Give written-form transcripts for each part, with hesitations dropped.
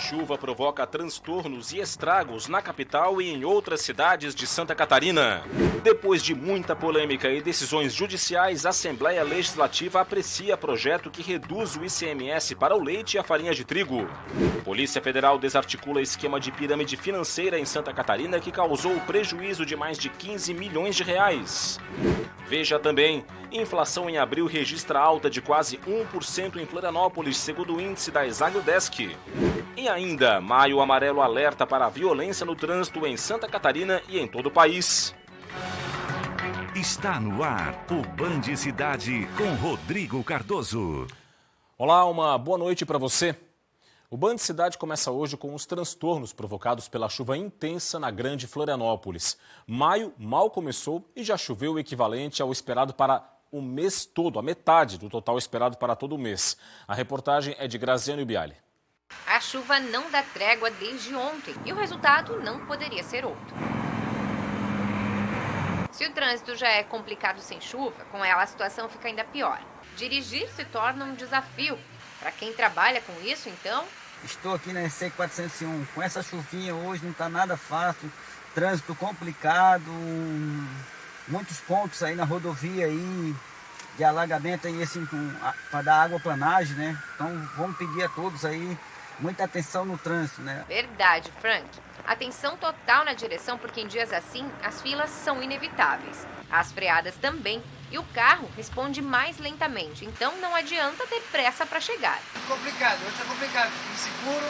chuva provoca transtornos e estragos na capital e em outras cidades de Santa Catarina. Depois de muita polêmica e decisões judiciais, a Assembleia Legislativa aprecia projeto que reduz o ICMS para o leite e a farinha de trigo. Polícia Federal desarticula esquema de pirâmide financeira em Santa Catarina que causou prejuízo de mais de 15 milhões de reais. Veja também, inflação em abril registra alta de quase 1% em Florianópolis, segundo o índice da Exagiodesk. E ainda, Maio Amarelo alerta para a violência no trânsito em Santa Catarina e em todo o país. Está no ar o Band Cidade com Rodrigo Cardoso. Olá, uma boa noite para você. O Band Cidade começa hoje com os transtornos provocados pela chuva intensa na Grande Florianópolis. Maio mal começou e já choveu o equivalente ao esperado para o mês todo, a metade do total esperado para todo o mês. A reportagem é de Graziano Biali. A chuva não dá trégua desde ontem e o resultado não poderia ser outro. Se o trânsito já é complicado sem chuva, com ela a situação fica ainda pior. Dirigir se torna um desafio. Para quem trabalha com isso, então... Estou aqui na SC 401. Com essa chuvinha hoje não está nada fácil. Trânsito complicado. Muitos pontos aí na rodovia aí de alagamento aí assim para dar águaplanagem, né? Então vamos pedir a todos aí muita atenção no trânsito, né? Verdade, Frank. Atenção total na direção, porque em dias assim as filas são inevitáveis. As freadas também. E o carro responde mais lentamente, então não adianta ter pressa para chegar. Complicado, hoje é complicado. Inseguro,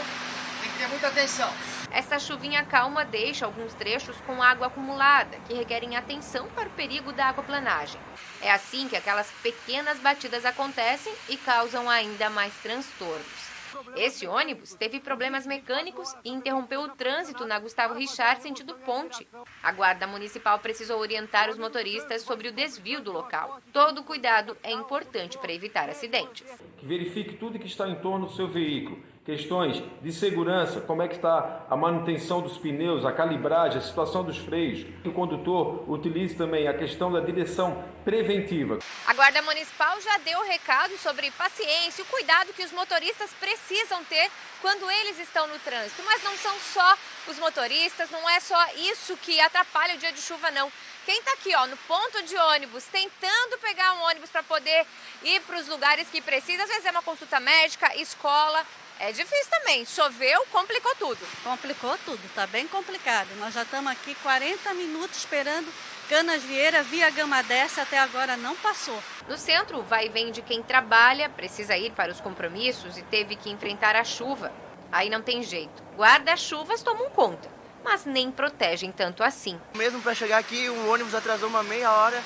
tem que ter muita atenção. Essa chuvinha calma deixa alguns trechos com água acumulada, que requerem atenção para o perigo da aquaplanagem. É assim que aquelas pequenas batidas acontecem e causam ainda mais transtornos. Esse ônibus teve problemas mecânicos e interrompeu o trânsito na Gustavo Richard, sentido ponte. A Guarda Municipal precisou orientar os motoristas sobre o desvio do local. Todo cuidado é importante para evitar acidentes. Verifique tudo que está em torno do seu veículo. Questões de segurança, como é que está a manutenção dos pneus, a calibragem, a situação dos freios. Que o condutor utilize também a questão da direção preventiva. A Guarda Municipal já deu recado sobre paciência e o cuidado que os motoristas precisam ter quando eles estão no trânsito. Mas não são só os motoristas, não é só isso que atrapalha o dia de chuva, não. Quem está aqui, no ponto de ônibus, tentando pegar um ônibus para poder ir para os lugares que precisa, às vezes é uma consulta médica, escola. É difícil também. Choveu, complicou tudo. Complicou tudo, tá bem complicado. Nós já estamos aqui 40 minutos esperando Canas Vieira via Gama Desce, até agora não passou. No centro, o vai e vem de quem trabalha, precisa ir para os compromissos e teve que enfrentar a chuva. Aí não tem jeito. Guarda-chuvas tomam conta, mas nem protegem tanto assim. Mesmo para chegar aqui, um ônibus atrasou uma meia hora,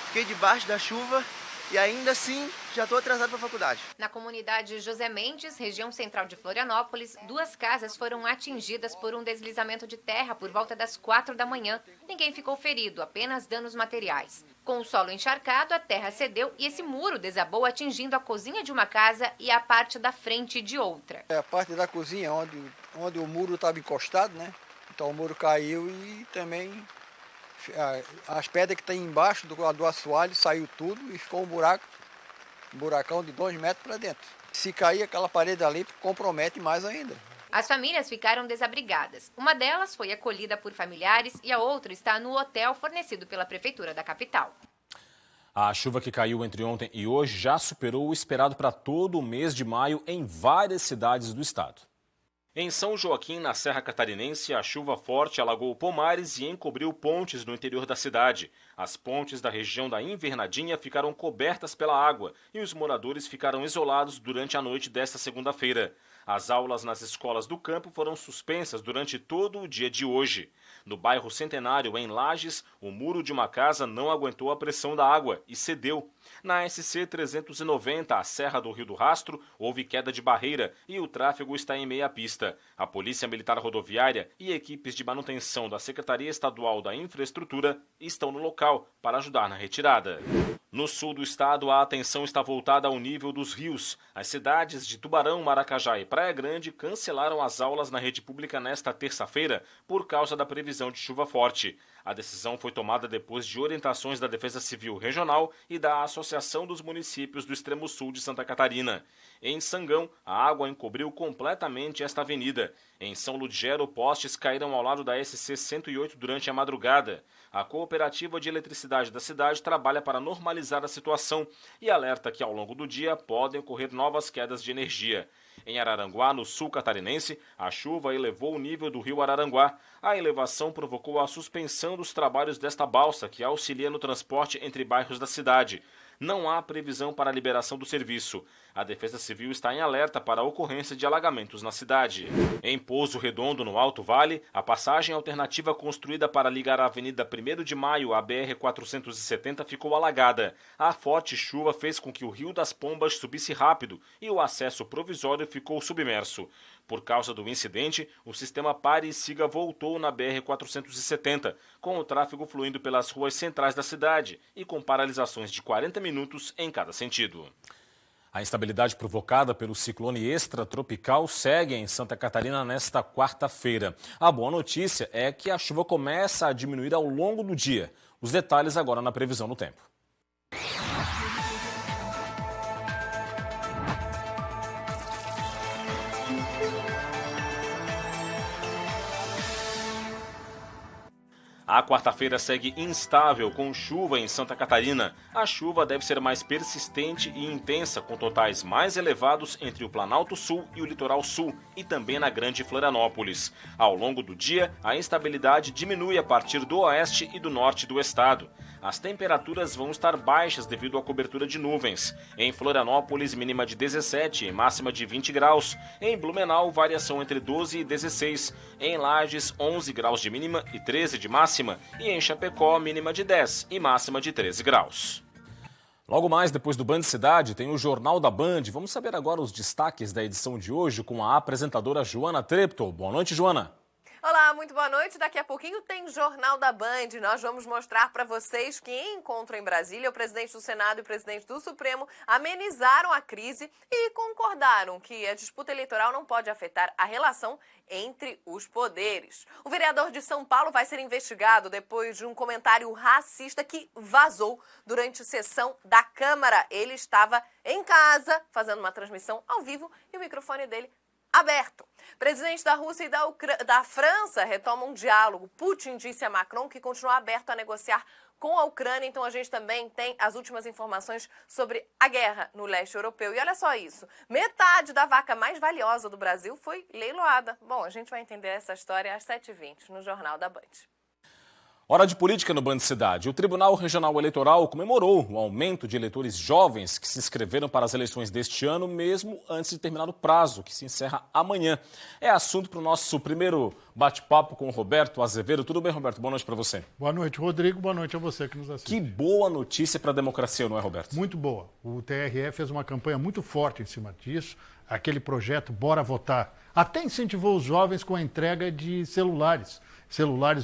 fiquei debaixo da chuva e ainda assim já estou atrasado para a faculdade. Na comunidade José Mendes, região central de Florianópolis, 2 casas foram atingidas por um deslizamento de terra por volta das 4 da manhã. Ninguém ficou ferido, apenas danos materiais. Com o solo encharcado, a terra cedeu e esse muro desabou, atingindo a cozinha de uma casa e a parte da frente de outra. É a parte da cozinha onde o muro estava encostado, né? Então o muro caiu e também as pedras que tem embaixo do assoalho saiu tudo e ficou um buracão de 2 metros para dentro. Se cair aquela parede ali, compromete mais ainda. As famílias ficaram desabrigadas. Uma delas foi acolhida por familiares e a outra está no hotel fornecido pela prefeitura da capital. A chuva que caiu entre ontem e hoje já superou o esperado para todo o mês de maio em várias cidades do estado. Em São Joaquim, na Serra Catarinense, a chuva forte alagou pomares e encobriu pontes no interior da cidade. As pontes da região da Invernadinha ficaram cobertas pela água e os moradores ficaram isolados durante a noite desta segunda-feira. As aulas nas escolas do campo foram suspensas durante todo o dia de hoje. No bairro Centenário, em Lages, o muro de uma casa não aguentou a pressão da água e cedeu. Na SC 390, a Serra do Rio do Rastro, houve queda de barreira e o tráfego está em meia pista. A Polícia Militar Rodoviária e equipes de manutenção da Secretaria Estadual da Infraestrutura estão no local para ajudar na retirada. No sul do estado, a atenção está voltada ao nível dos rios. As cidades de Tubarão, Maracajá e Praia Grande cancelaram as aulas na rede pública nesta terça-feira por causa da previsão de chuva forte. A decisão foi tomada depois de orientações da Defesa Civil Regional e da Associação dos Municípios do Extremo Sul de Santa Catarina. Em Sangão, a água encobriu completamente esta avenida. Em São Ludgero, postes caíram ao lado da SC-108 durante a madrugada. A Cooperativa de Eletricidade da cidade trabalha para normalizar a situação e alerta que ao longo do dia podem ocorrer novas quedas de energia. Em Araranguá, no sul catarinense, a chuva elevou o nível do rio Araranguá. A elevação provocou a suspensão dos trabalhos desta balsa, que auxilia no transporte entre bairros da cidade. Não há previsão para a liberação do serviço. A Defesa Civil está em alerta para a ocorrência de alagamentos na cidade. Em Pouso Redondo, no Alto Vale, a passagem alternativa construída para ligar a Avenida 1º de Maio à BR-470 ficou alagada. A forte chuva fez com que o Rio das Pombas subisse rápido e o acesso provisório ficou submerso. Por causa do incidente, o sistema pare e siga voltou na BR-470, com o tráfego fluindo pelas ruas centrais da cidade e com paralisações de 40 minutos em cada sentido. A instabilidade provocada pelo ciclone extratropical segue em Santa Catarina nesta quarta-feira. A boa notícia é que a chuva começa a diminuir ao longo do dia. Os detalhes agora na previsão do tempo. A quarta-feira segue instável, com chuva em Santa Catarina. A chuva deve ser mais persistente e intensa, com totais mais elevados entre o Planalto Sul e o Litoral Sul, e também na Grande Florianópolis. Ao longo do dia, a instabilidade diminui a partir do oeste e do norte do estado. As temperaturas vão estar baixas devido à cobertura de nuvens. Em Florianópolis, mínima de 17 e máxima de 20 graus. Em Blumenau, variação entre 12 e 16. Em Lages, 11 graus de mínima e 13 de máxima. E em Chapecó, mínima de 10 e máxima de 13 graus. Logo mais, depois do Band Cidade, tem o Jornal da Band. Vamos saber agora os destaques da edição de hoje com a apresentadora Joana Treptow. Boa noite, Joana. Olá, muito boa noite. Daqui a pouquinho tem Jornal da Band. Nós vamos mostrar para vocês que em encontro em Brasília, o presidente do Senado e o presidente do Supremo amenizaram a crise e concordaram que a disputa eleitoral não pode afetar a relação entre os poderes. O vereador de São Paulo vai ser investigado depois de um comentário racista que vazou durante a sessão da Câmara. Ele estava em casa fazendo uma transmissão ao vivo e o microfone dele aberto. Presidentes da Rússia e da França retomam um diálogo. Putin disse a Macron que continua aberto a negociar com a Ucrânia. Então a gente também tem as últimas informações sobre a guerra no leste europeu. E olha só isso, metade da vaca mais valiosa do Brasil foi leiloada. Bom, a gente vai entender essa história às 7h20 no Jornal da Band. Hora de política no Band Cidade. O Tribunal Regional Eleitoral comemorou o aumento de eleitores jovens que se inscreveram para as eleições deste ano, mesmo antes de terminar o prazo, que se encerra amanhã. É assunto para o nosso primeiro bate-papo com o Roberto Azevedo. Tudo bem, Roberto? Boa noite para você. Boa noite, Rodrigo. Boa noite a você que nos assiste. Que boa notícia para a democracia, não é, Roberto? Muito boa. O TRE fez uma campanha muito forte em cima disso. Aquele projeto Bora Votar até incentivou os jovens com a entrega de celulares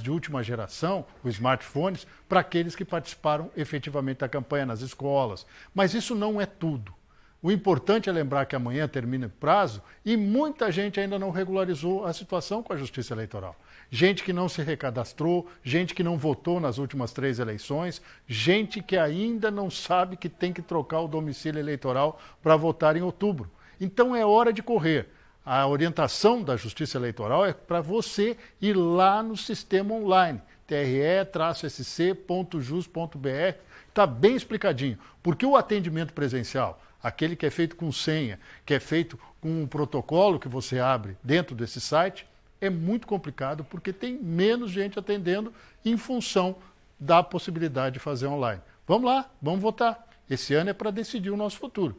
de última geração, os smartphones, para aqueles que participaram efetivamente da campanha nas escolas. Mas isso não é tudo. O importante é lembrar que amanhã termina o prazo e muita gente ainda não regularizou a situação com a Justiça Eleitoral. Gente que não se recadastrou, gente que não votou nas últimas 3 eleições, gente que ainda não sabe que tem que trocar o domicílio eleitoral para votar em outubro. Então é hora de correr. A orientação da Justiça Eleitoral é para você ir lá no sistema online, tre-sc.jus.br, está bem explicadinho. Porque o atendimento presencial, aquele que é feito com senha, que é feito com um protocolo que você abre dentro desse site, é muito complicado porque tem menos gente atendendo em função da possibilidade de fazer online. Vamos lá, vamos votar. Esse ano é para decidir o nosso futuro.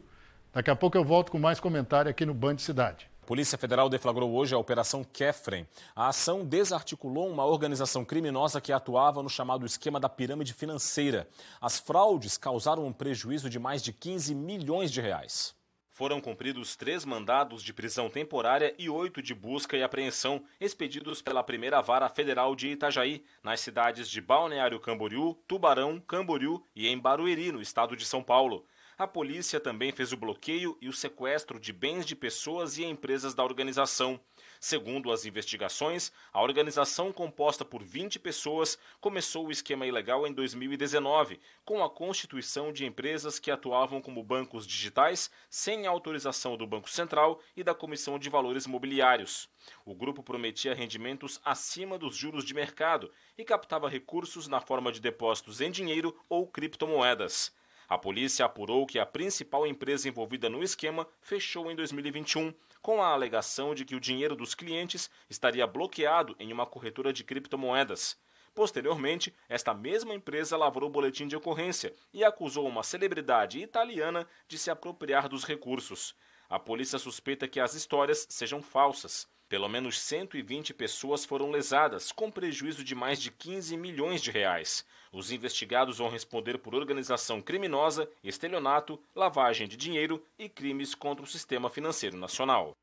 Daqui a pouco eu volto com mais comentário aqui no Band Cidade. A Polícia Federal deflagrou hoje a Operação Kefren. A ação desarticulou uma organização criminosa que atuava no chamado esquema da pirâmide financeira. As fraudes causaram um prejuízo de mais de 15 milhões de reais. Foram cumpridos 3 mandados de prisão temporária e 8 de busca e apreensão, expedidos pela primeira vara federal de Itajaí, nas cidades de Balneário Camboriú, Tubarão, Camboriú e em Barueri, no estado de São Paulo. A polícia também fez o bloqueio e o sequestro de bens de pessoas e empresas da organização. Segundo as investigações, a organização composta por 20 pessoas começou o esquema ilegal em 2019, com a constituição de empresas que atuavam como bancos digitais sem autorização do Banco Central e da Comissão de Valores Mobiliários. O grupo prometia rendimentos acima dos juros de mercado e captava recursos na forma de depósitos em dinheiro ou criptomoedas. A polícia apurou que a principal empresa envolvida no esquema fechou em 2021, com a alegação de que o dinheiro dos clientes estaria bloqueado em uma corretora de criptomoedas. Posteriormente, esta mesma empresa lavrou boletim de ocorrência e acusou uma celebridade italiana de se apropriar dos recursos. A polícia suspeita que as histórias sejam falsas. Pelo menos 120 pessoas foram lesadas, com prejuízo de mais de 15 milhões de reais. Os investigados vão responder por organização criminosa, estelionato, lavagem de dinheiro e crimes contra o sistema financeiro nacional.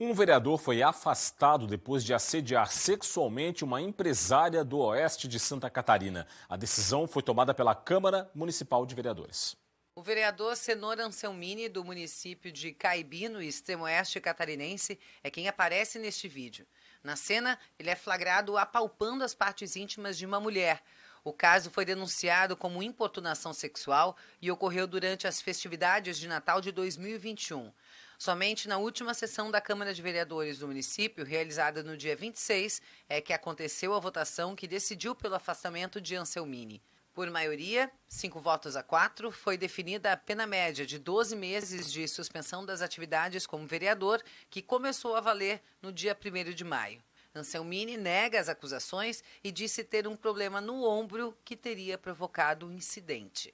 Um vereador foi afastado depois de assediar sexualmente uma empresária do oeste de Santa Catarina. A decisão foi tomada pela Câmara Municipal de Vereadores. O vereador Senor Anselmini, do município de Caibi, no extremo oeste catarinense, é quem aparece neste vídeo. Na cena, ele é flagrado apalpando as partes íntimas de uma mulher. O caso foi denunciado como importunação sexual e ocorreu durante as festividades de Natal de 2021. Somente na última sessão da Câmara de Vereadores do município, realizada no dia 26, é que aconteceu a votação que decidiu pelo afastamento de Anselmini. Por maioria, 5 votos a 4, foi definida a pena média de 12 meses de suspensão das atividades como vereador, que começou a valer no dia 1º de maio. Anselmini nega as acusações e disse ter um problema no ombro que teria provocado o incidente.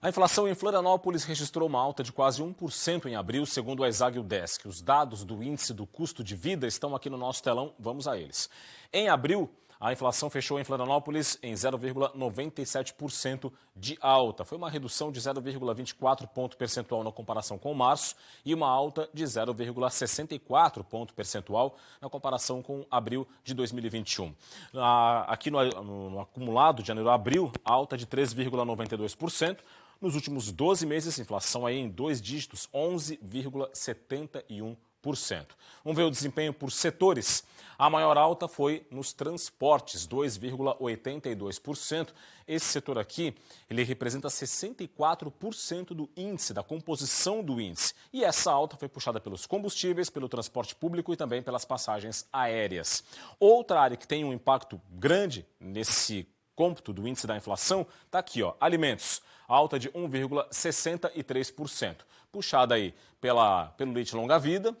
A inflação em Florianópolis registrou uma alta de quase 1% em abril, segundo a Exagildesc. Os dados do índice do custo de vida estão aqui no nosso telão, vamos a eles. Em abril, a inflação fechou em Florianópolis em 0,97% de alta. Foi uma redução de 0,24 ponto percentual na comparação com março e uma alta de 0,64 ponto percentual na comparação com abril de 2021. Aqui no acumulado de janeiro a abril, alta de 3,92%. Nos últimos 12 meses, inflação aí em 2 dígitos, 11,71%. Vamos ver o desempenho por setores. A maior alta foi nos transportes, 2,82%. Esse setor aqui, ele representa 64% do índice, da composição do índice. E essa alta foi puxada pelos combustíveis, pelo transporte público e também pelas passagens aéreas. Outra área que tem um impacto grande nesse cômputo do índice da inflação está aqui, ó, alimentos. Alta de 1,63%. Puxada aí pelo leite longa-vida,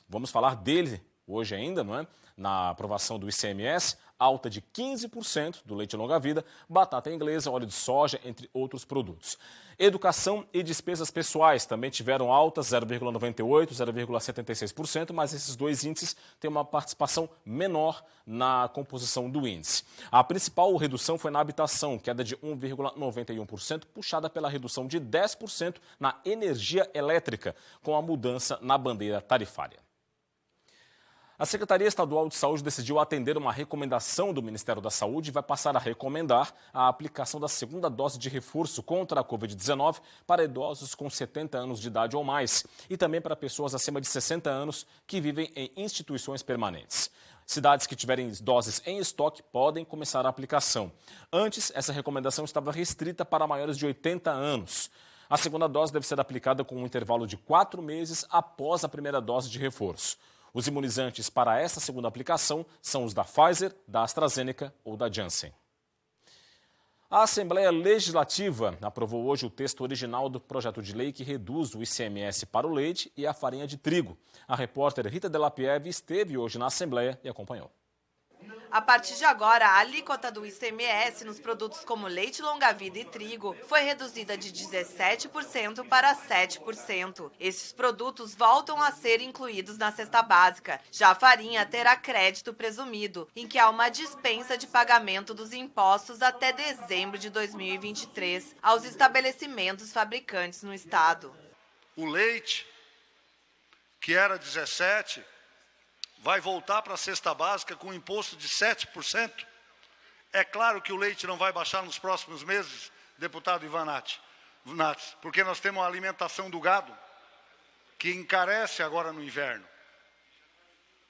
vamos falar dele hoje ainda, não é? Na aprovação do ICMS, alta de 15% do leite longa-vida, batata inglesa, óleo de soja, entre outros produtos. Educação e despesas pessoais também tiveram altas, 0,98%, 0,76%, mas esses dois índices têm uma participação menor na composição do índice. A principal redução foi na habitação, queda de 1,91%, puxada pela redução de 10% na energia elétrica, com a mudança na bandeira tarifária. A Secretaria Estadual de Saúde decidiu atender uma recomendação do Ministério da Saúde e vai passar a recomendar a aplicação da segunda dose de reforço contra a Covid-19 para idosos com 70 anos de idade ou mais e também para pessoas acima de 60 anos que vivem em instituições permanentes. Cidades que tiverem doses em estoque podem começar a aplicação. Antes, essa recomendação estava restrita para maiores de 80 anos. A segunda dose deve ser aplicada com um intervalo de 4 meses após a primeira dose de reforço. Os imunizantes para essa segunda aplicação são os da Pfizer, da AstraZeneca ou da Janssen. A Assembleia Legislativa aprovou hoje o texto original do projeto de lei que reduz o ICMS para o leite e a farinha de trigo. A repórter Rita Della Pieve esteve hoje na Assembleia e acompanhou. A partir de agora, a alíquota do ICMS nos produtos como leite longa-vida e trigo foi reduzida de 17% para 7%. Esses produtos voltam a ser incluídos na cesta básica. Já a farinha terá crédito presumido, em que há uma dispensa de pagamento dos impostos até dezembro de 2023 aos estabelecimentos fabricantes no estado. O leite, que era 17%, vai voltar para a cesta básica com imposto de 7%. É claro que o leite não vai baixar nos próximos meses, deputado Ivan Nats, porque nós temos a alimentação do gado, que encarece agora no inverno.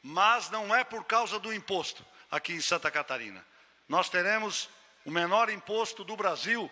Mas não é por causa do imposto aqui em Santa Catarina. Nós teremos o menor imposto do Brasil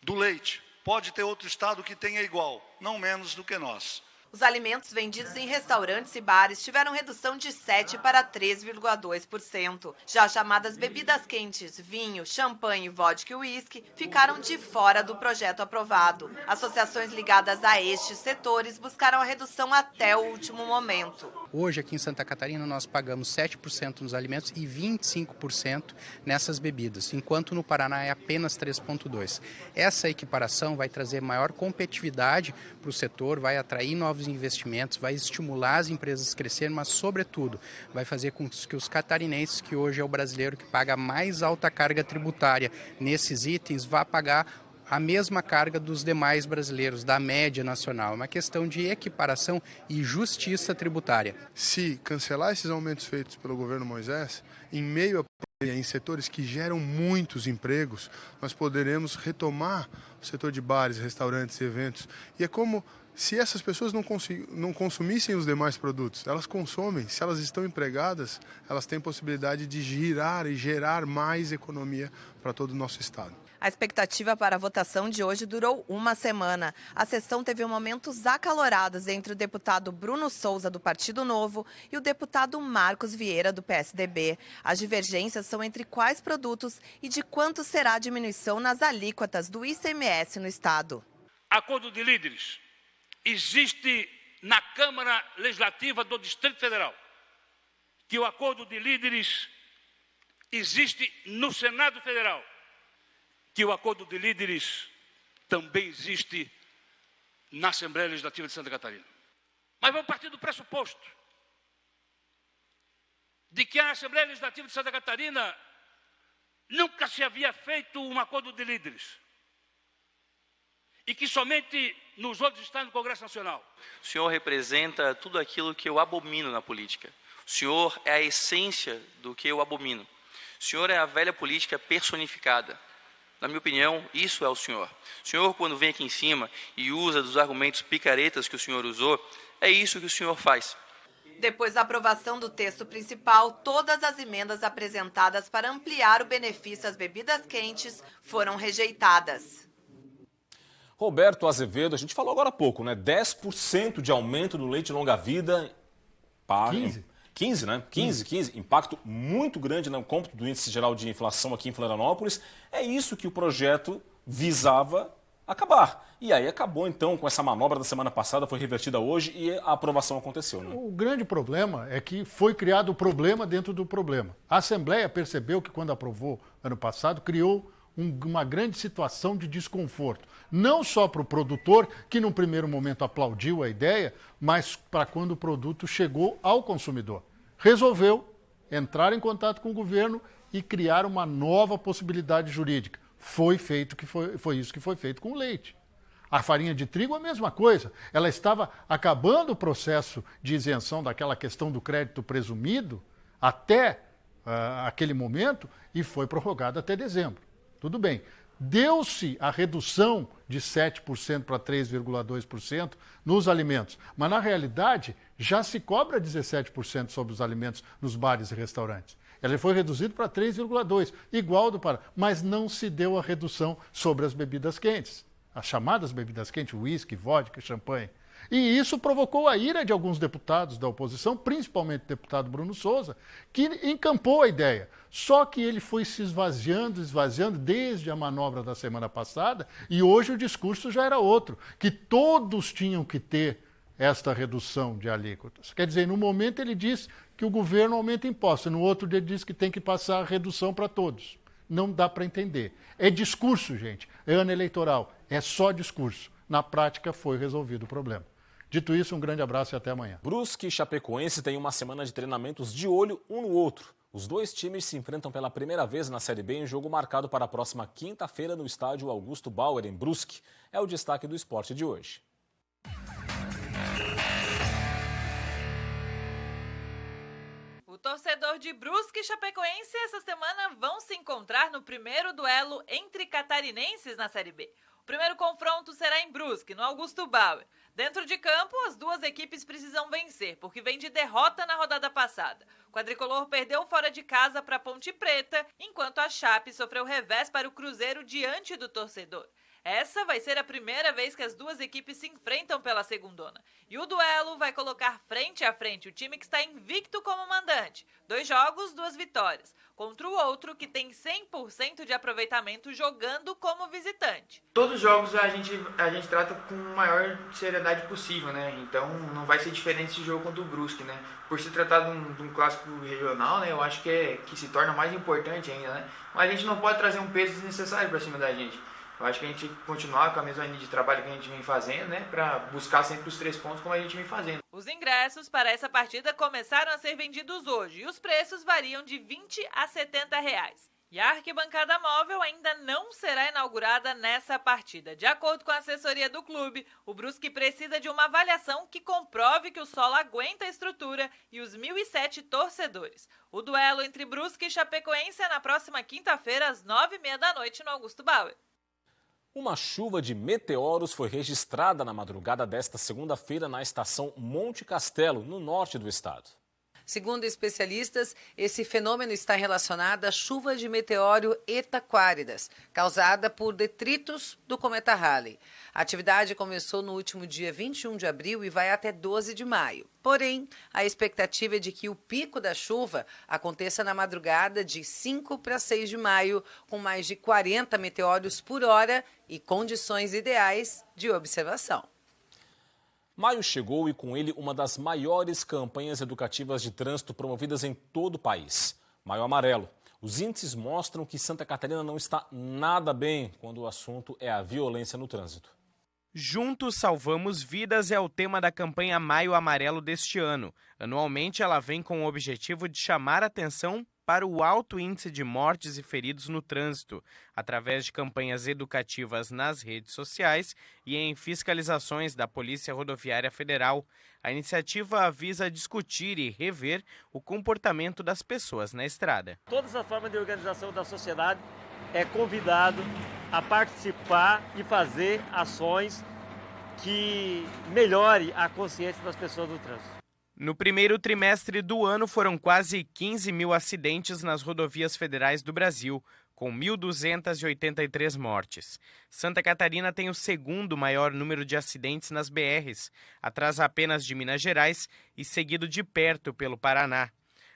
do leite. Pode ter outro estado que tenha igual, não menos do que nós. Os alimentos vendidos em restaurantes e bares tiveram redução de 7% para 3,2%. Já as chamadas bebidas quentes, vinho, champanhe, vodka e uísque, ficaram de fora do projeto aprovado. Associações ligadas a estes setores buscaram a redução até o último momento. Hoje, aqui em Santa Catarina, nós pagamos 7% nos alimentos e 25% nessas bebidas, enquanto no Paraná é apenas 3,2%. Essa equiparação vai trazer maior competitividade para o setor, vai atrair novos investimentos, vai estimular as empresas a crescerem, mas, sobretudo, vai fazer com que os catarinenses, que hoje é o brasileiro que paga a mais alta carga tributária nesses itens, vá pagar a mesma carga dos demais brasileiros, da média nacional. É uma questão de equiparação e justiça tributária. Se cancelar esses aumentos feitos pelo governo Moisés, em meio a em setores que geram muitos empregos, nós poderemos retomar o setor de bares, restaurantes e eventos. E é como se essas pessoas não consumissem os demais produtos. Elas consomem. Se elas estão empregadas, elas têm possibilidade de girar e gerar mais economia para todo o nosso estado. A expectativa para a votação de hoje durou uma semana. A sessão teve momentos acalorados entre o deputado Bruno Souza, do Partido Novo, e o deputado Marcos Vieira, do PSDB. As divergências são entre quais produtos e de quanto será a diminuição nas alíquotas do ICMS no estado. Acordo de líderes existe na Câmara Legislativa do Distrito Federal. Que o acordo de líderes existe no Senado Federal. Que o acordo de líderes também existe na Assembleia Legislativa de Santa Catarina. Mas vamos partir do pressuposto de que a Assembleia Legislativa de Santa Catarina nunca se havia feito um acordo de líderes e que somente nos outros está no Congresso Nacional. O senhor representa tudo aquilo que eu abomino na política. O senhor é a essência do que eu abomino. O senhor é a velha política personificada. Na minha opinião, isso é o senhor. O senhor, quando vem aqui em cima e usa dos argumentos picaretas que o senhor usou, é isso que o senhor faz. Depois da aprovação do texto principal, todas as emendas apresentadas para ampliar o benefício às bebidas quentes foram rejeitadas. Roberto Azevedo, a gente falou agora há pouco, né? 10% de aumento do leite longa-vida. 15, né? 15. Impacto muito grande no cômputo do índice geral de inflação aqui em Florianópolis. É isso que o projeto visava acabar. E aí acabou, então, com essa manobra da semana passada, foi revertida hoje e a aprovação aconteceu, né? O grande problema é que foi criado o problema dentro do problema. A Assembleia percebeu que, quando aprovou ano passado, criou uma grande situação de desconforto. Não só para o produtor, que num primeiro momento aplaudiu a ideia, mas para quando o produto chegou ao consumidor. Resolveu entrar em contato com o governo e criar uma nova possibilidade jurídica. Foi isso que foi feito com o leite. A farinha de trigo é a mesma coisa. Ela estava acabando o processo de isenção daquela questão do crédito presumido até aquele momento e foi prorrogada até dezembro. Tudo bem. Deu-se a redução de 7% para 3,2% nos alimentos, mas na realidade já se cobra 17% sobre os alimentos nos bares e restaurantes. Ele foi reduzido para 3,2%, igual do Pará, mas não se deu a redução sobre as bebidas quentes, as chamadas bebidas quentes, uísque, vodka, champanhe. E isso provocou a ira de alguns deputados da oposição, principalmente o deputado Bruno Souza, que encampou a ideia. Só que ele foi se esvaziando desde a manobra da semana passada e hoje o discurso já era outro, que todos tinham que ter esta redução de alíquotas. Quer dizer, no momento ele diz que o governo aumenta impostos, no outro dia ele diz que tem que passar a redução para todos. Não dá para entender. É discurso, gente. É ano eleitoral. É só discurso. Na prática foi resolvido o problema. Dito isso, um grande abraço e até amanhã. Brusque e Chapecoense têm uma semana de treinamentos de olho um no outro. Os dois times se enfrentam pela primeira vez na Série B em jogo marcado para a próxima quinta-feira no estádio Augusto Bauer, em Brusque. É o destaque do esporte de hoje. O torcedor de Brusque e Chapecoense essa semana vão se encontrar no primeiro duelo entre catarinenses na Série B. O primeiro confronto será em Brusque, no Augusto Bauer. Dentro de campo, as duas equipes precisam vencer, porque vem de derrota na rodada passada. O quadricolor perdeu fora de casa para a Ponte Preta, enquanto a Chape sofreu revés para o Cruzeiro diante do torcedor. Essa vai ser a primeira vez que as duas equipes se enfrentam pela segundona. E o duelo vai colocar frente a frente o time que está invicto como mandante. 2 jogos, 2 vitórias. Contra o outro que tem 100% de aproveitamento jogando como visitante. Todos os jogos a gente trata com a maior seriedade possível, né? Então não vai ser diferente esse jogo contra o Brusque, né? Por se tratar de um clássico regional, né? Eu acho que se torna mais importante ainda, né? Mas a gente não pode trazer um peso desnecessário para cima da gente. Eu acho que a gente tem que continuar com a mesma linha de trabalho que a gente vem fazendo, né? Para buscar sempre os 3 pontos como a gente vem fazendo. Os ingressos para essa partida começaram a ser vendidos hoje e os preços variam de R$20 a R$70. E a arquibancada móvel ainda não será inaugurada nessa partida. De acordo com a assessoria do clube, o Brusque precisa de uma avaliação que comprove que o solo aguenta a estrutura e os 1.007 torcedores. O duelo entre Brusque e Chapecoense é na próxima quinta-feira, às 21h30 no Augusto Bauer. Uma chuva de meteoros foi registrada na madrugada desta segunda-feira na estação Monte Castelo, no norte do estado. Segundo especialistas, esse fenômeno está relacionado à chuva de meteoro Eta Quaeridas, causada por detritos do cometa Halley. A atividade começou no último dia 21 de abril e vai até 12 de maio. Porém, a expectativa é de que o pico da chuva aconteça na madrugada de 5 para 6 de maio, com mais de 40 meteoros por hora e condições ideais de observação. Maio chegou e com ele uma das maiores campanhas educativas de trânsito promovidas em todo o país. Maio Amarelo. Os índices mostram que Santa Catarina não está nada bem quando o assunto é a violência no trânsito. Juntos Salvamos Vidas é o tema da campanha Maio Amarelo deste ano. Anualmente ela vem com o objetivo de chamar a atenção para o alto índice de mortes e feridos no trânsito, através de campanhas educativas nas redes sociais e em fiscalizações da Polícia Rodoviária Federal. A iniciativa visa discutir e rever o comportamento das pessoas na estrada. Todas as formas de organização da sociedade é convidado a participar e fazer ações que melhore a consciência das pessoas do trânsito. No primeiro trimestre do ano foram quase 15 mil acidentes nas rodovias federais do Brasil, com 1.283 mortes. Santa Catarina tem o segundo maior número de acidentes nas BRs, atrás apenas de Minas Gerais e seguido de perto pelo Paraná.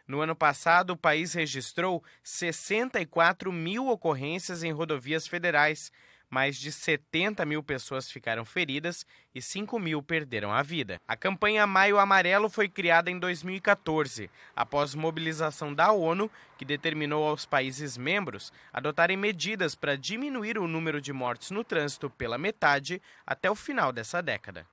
No ano passado, o país registrou 64 mil ocorrências em rodovias federais. Mais de 70 mil pessoas ficaram feridas e 5 mil perderam a vida. A campanha Maio Amarelo foi criada em 2014, após mobilização da ONU, que determinou aos países membros adotarem medidas para diminuir o número de mortes no trânsito pela metade até o final dessa década.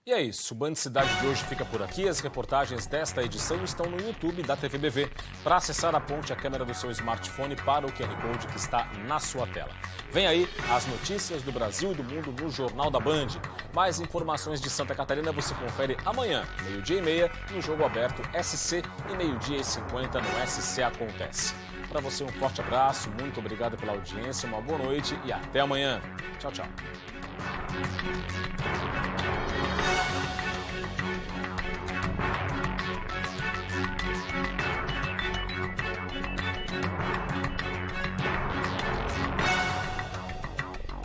E é isso, o Band Cidade de hoje fica por aqui. As reportagens desta edição estão no YouTube da TVBV. Para acessar, aponte a câmera do seu smartphone para o QR Code que está na sua tela. Vem aí as notícias do Brasil e do mundo no Jornal da Band. Mais informações de Santa Catarina você confere amanhã, 12h30, no Jogo Aberto SC e 12h50 no SC Acontece. Para você um forte abraço, muito obrigado pela audiência, uma boa noite e até amanhã. Tchau, tchau.